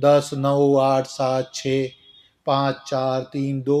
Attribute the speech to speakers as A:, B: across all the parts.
A: 10, 9, 8, 7, 6, 5, 4, 3, 2,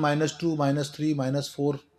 A: -2 -3 -4